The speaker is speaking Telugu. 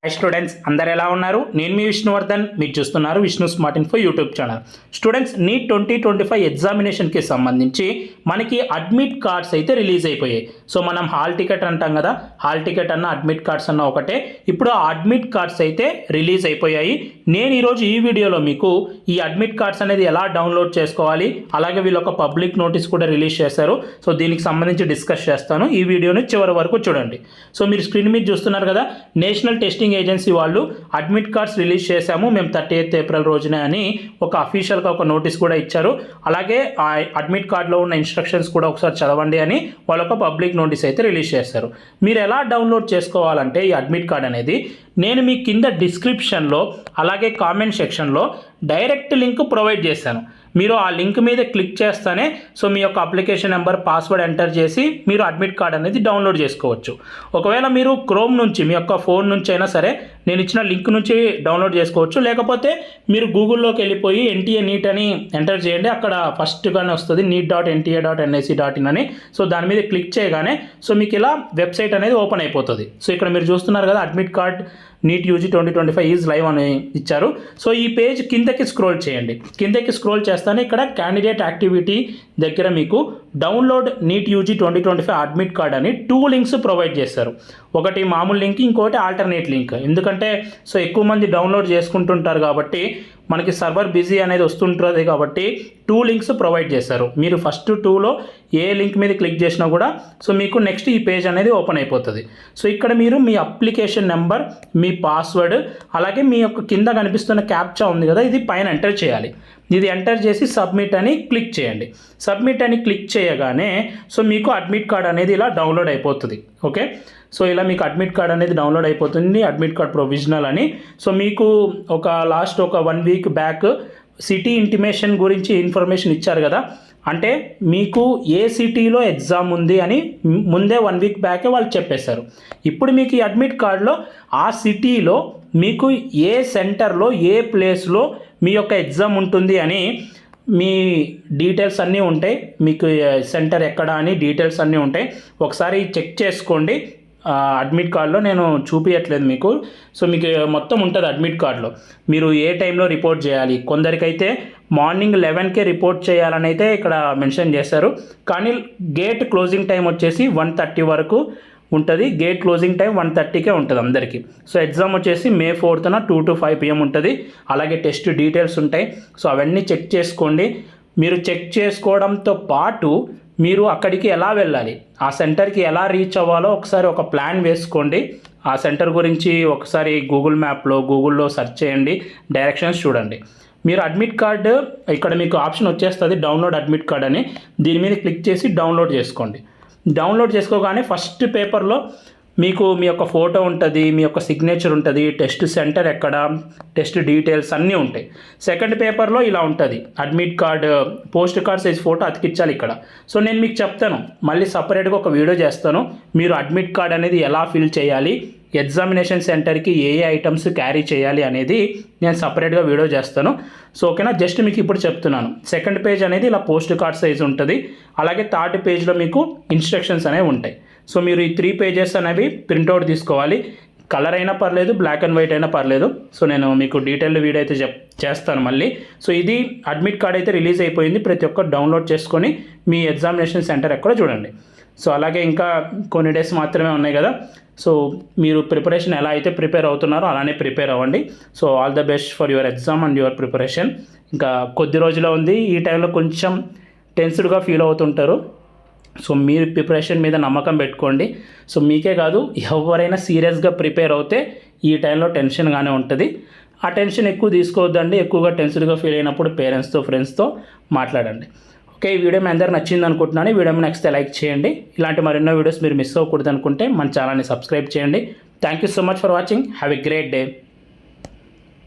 హాయ్ స్టూడెంట్స్, అందరు ఎలా ఉన్నారు? నేను మీ విష్ణువర్ధన్. మీరు చూస్తున్నారు Vishnu smart info YouTube channel. Students, NEET 2025 ఎగ్జామినేషన్కి సంబంధించి మనకి అడ్మిట్ కార్డ్స్ అయితే రిలీజ్ అయిపోయాయి. సో మనం హాల్ టికెట్ అంటాం కదా, హాల్ టికెట్ అన్న అడ్మిట్ కార్డ్స్ అన్న ఒకటే. ఇప్పుడు ఆ అడ్మిట్ కార్డ్స్ అయితే రిలీజ్ అయిపోయాయి. నేను ఈరోజు ఈ వీడియోలో మీకు ఈ అడ్మిట్ కార్డ్స్ అనేది ఎలా డౌన్లోడ్ చేసుకోవాలి, అలాగే వీళ్ళు ఒక పబ్లిక్ నోటీస్ కూడా రిలీజ్ చేశారు. సో దీనికి సంబంధించి డిస్కస్ చేస్తాను. ఈ వీడియోని చివరి వరకు చూడండి. సో మీరు స్క్రీన్ మీద చూస్తున్నారు కదా, నేషనల్ టెస్టింగ్ ఏజెన్సీ వాళ్ళు అడ్మిట్ కార్డ్స్ రిలీజ్ చేశాము మేము 30th ఏప్రిల్ రోజునే అని ఒక అఫీషియల్గా ఒక నోటీస్ కూడా ఇచ్చారు. అలాగే ఆ అడ్మిట్ కార్డులో ఉన్న ఇన్స్ట్రక్షన్స్ కూడా ఒకసారి చదవండి అని వాళ్ళు ఒక పబ్లిక్ నోటీస్ అయితే రిలీజ్ చేశారు. మీరు ఎలా డౌన్లోడ్ చేసుకోవాలంటే ఈ అడ్మిట్ కార్డ్ అనేది నేను మీ కింద డిస్క్రిప్షన్లో అలాగే కామెంట్ సెక్షన్లో డైరెక్ట్ లింక్ ప్రొవైడ్ చేశాను. మీరు ఆ లింక్ మీద క్లిక్ చేస్తేనే సో మీ యొక్క అప్లికేషన్ నెంబర్, పాస్వర్డ్ ఎంటర్ చేసి మీరు అడ్మిట్ కార్డ్ అనేది డౌన్లోడ్ చేసుకోవచ్చు. ఒకవేళ మీరు క్రోమ్ నుంచి మీ యొక్క ఫోన్ నుంచి అయినా సరే నేను ఇచ్చిన లింక్ నుంచి డౌన్లోడ్ చేసుకోవచ్చు. లేకపోతే మీరు గూగుల్లోకి వెళ్ళిపోయి ఎన్టీఏ నీట్ అని ఎంటర్ చేయండి. అక్కడ ఫస్ట్గానే వస్తుంది neet.nta.nic.in అని. సో దాని మీద క్లిక్ చేయగానే సో మీకు ఇలా వెబ్సైట్ అనేది ఓపెన్ అయిపోతుంది. సో ఇక్కడ మీరు చూస్తున్నారు కదా, admit card NEET UG 2025 is live అని ఇచ్చారు. సో ఈ పేజ్ కిందకి స్క్రోల్ చేయండి. కిందకి స్క్రోల్ చేస్తానే ఇక్కడ క్యాండిడేట్ యాక్టివిటీ దగ్గర మీకు download NEET UG 2025 admit card అని 2 లింక్స్ ప్రొవైడ్ చేస్తారు. ఒకటి మామూలు లింక్, ఇంకోటి ఆల్టర్నేట్ లింక్. ఎందుకంటే సో ఎక్కువ మంది డౌన్లోడ్ చేసుకుంటుంటారు కాబట్టి మనకి సర్వర్ బిజీ అనేది వస్తుంటుంది కాబట్టి 2 లింక్స్ ప్రొవైడ్ చేశారు. మీరు ఫస్ట్ 2లో ఏ లింక్ మీద క్లిక్ చేసినా కూడా సో మీకు నెక్స్ట్ ఈ పేజ్ అనేది ఓపెన్ అయిపోతుంది. సో ఇక్కడ మీరు మీ అప్లికేషన్ నెంబర్, మీ పాస్వర్డ్, అలాగే మీ యొక్క కింద కనిపిస్తున్న క్యాప్చా ఉంది కదా, ఇది పైన ఎంటర్ చేయాలి. ఇది ఎంటర్ చేసి సబ్మిట్ అని క్లిక్ చేయండి. సబ్మిట్ అని క్లిక్ చేయగానే సో మీకు అడ్మిట్ కార్డ్ అనేది ఇలా డౌన్లోడ్ అయిపోతుంది. ఓకే, సో ఇలా మీకు అడ్మిట్ కార్డ్ అనేది డౌన్లోడ్ అయిపోతుంది. అడ్మిట్ కార్డ్ ప్రొవిజనల్ అని. సో మీకు ఒక లాస్ట్ ఒక 1 వీక్ బ్యాక్ సిటీ ఇంటిమేషన్ గురించి ఇన్ఫర్మేషన్ ఇచ్చారు కదా, అంటే మీకు ఏ సిటీలో ఎగ్జామ్ ఉంది అని ముందే 1 వీక్ బ్యాకే వాళ్ళు చెప్పేశారు. ఇప్పుడు మీకు ఈ అడ్మిట్ కార్డులో ఆ సిటీలో మీకు ఏ సెంటర్లో ఏ ప్లేస్లో మీ యొక్క ఎగ్జామ్ ఉంటుంది అని మీ డీటెయిల్స్ అన్నీ ఉంటాయి. మీకు సెంటర్ ఎక్కడ అని డీటెయిల్స్ అన్నీ ఉంటాయి. ఒకసారి చెక్ చేసుకోండి. అడ్మిట్ కార్డులో నేను చూపించట్లేదు మీకు. సో మీకు మొత్తం ఉంటుంది అడ్మిట్ కార్డులో. మీరు ఏ టైంలో రిపోర్ట్ చేయాలి, కొందరికైతే మార్నింగ్ 11కే రిపోర్ట్ చేయాలని అయితే ఇక్కడ మెన్షన్ చేశారు. కానీ గేట్ క్లోజింగ్ టైం వచ్చేసి 1:30 వరకు ఉంటుంది. గేట్ క్లోజింగ్ టైం 1:30కే ఉంటుంది అందరికీ. సో ఎగ్జామ్ వచ్చేసి May 4th 2 to 5 PM ఉంటుంది. అలాగే టెస్ట్ డీటెయిల్స్ ఉంటాయి. సో అవన్నీ చెక్ చేసుకోండి. మీరు చెక్ చేసుకోవడంతో పాటు మీరు అక్కడికి ఎలా వెళ్ళాలి, ఆ సెంటర్కి ఎలా రీచ్ అవ్వాలో ఒకసారి ఒక ప్లాన్ వేసుకోండి. ఆ సెంటర్ గురించి ఒకసారి గూగుల్లో సెర్చ్ చేయండి, డైరెక్షన్స్ చూడండి. మీరు అడ్మిట్ కార్డు ఇక్కడ మీకు ఆప్షన్ వచ్చేస్తుంది డౌన్లోడ్ అడ్మిట్ కార్డ్ అని. దీని మీద క్లిక్ చేసి డౌన్లోడ్ చేసుకోండి. డౌన్లోడ్ చేసుకోగానే ఫస్ట్ పేపర్లో మీకు మీ యొక్క ఫోటో ఉంటుంది, మీ యొక్క సిగ్నేచర్ ఉంటుంది, టెస్ట్ సెంటర్ ఎక్కడ, టెస్ట్ డీటెయిల్స్ అన్నీ ఉంటాయి. సెకండ్ పేపర్లో ఇలా ఉంటుంది admit card post card size photo అతికించాలి ఇక్కడ. సో నేను మీకు చెప్తాను, మళ్ళీ సపరేట్గా ఒక వీడియో చేస్తాను. మీరు అడ్మిట్ కార్డ్ అనేది ఎలా ఫిల్ చేయాలి, ఎగ్జామినేషన్ సెంటర్కి ఏ ఐటమ్స్ క్యారీ చేయాలి అనేది నేను సపరేట్గా వీడియో చేస్తాను. సో ఓకేనా, జస్ట్ మీకు ఇప్పుడు చెప్తున్నాను. సెకండ్ పేజ్ అనేది ఇలా పోస్ట్ కార్డ్ సైజ్ ఉంటుంది. అలాగే థర్డ్ పేజ్లో మీకు ఇన్స్ట్రక్షన్స్ అనేవి ఉంటాయి. సో మీరు ఈ 3 పేజెస్ అనేవి ప్రింట్అవుట్ తీసుకోవాలి. కలర్ అయినా పర్లేదు, బ్లాక్ అండ్ వైట్ అయినా పర్లేదు. సో నేను మీకు డీటెయిల్డ్ వీడియో అయితే చేస్తాను మళ్ళీ. సో ఇది అడ్మిట్ కార్డ్ అయితే రిలీజ్ అయిపోయింది. ప్రతి ఒక్కరు డౌన్లోడ్ చేసుకొని మీ ఎగ్జామినేషన్ సెంటర్ ఎక్కడో చూడండి. సో అలాగే ఇంకా కొన్ని డేస్ మాత్రమే ఉన్నాయి కదా, సో మీరు ప్రిపరేషన్ ఎలా అయితే ప్రిపేర్ అవుతున్నారో అలానే ప్రిపేర్ అవ్వండి. So all the best for your exam and your preparation. ఇంకా కొద్ది రోజులో ఉంది. ఈ టైంలో కొంచెం టెన్స్డ్గా ఫీల్ అవుతుంటారు. సో మీరు ప్రిపరేషన్ మీద నమ్మకం పెట్టుకోండి. సో మీకే కాదు, ఎవరైనా సీరియస్గా ప్రిపేర్ అవుతే ఈ టైంలో టెన్షన్గానే ఉంటుంది. ఆ టెన్షన్ ఎక్కువ తీసుకోవద్దండి. ఎక్కువగా టెన్స్డ్గా ఫీల్ అయినప్పుడు పేరెంట్స్తో, ఫ్రెండ్స్తో మాట్లాడండి. ఓకే, ఈ వీడియో మీ అందరికి నచ్చింది అనుకుంటున్నాను. ఈ వీడియో నచ్చితే లైక్ చేయండి. ఇలాంటి మరెన్నో వీడియోస్ మీరు మిస్ అవ్వకూడదు అనుకుంటే మన ఛానల్ని సబ్స్క్రైబ్ చేయండి. Thank you so much for watching. Have a great day.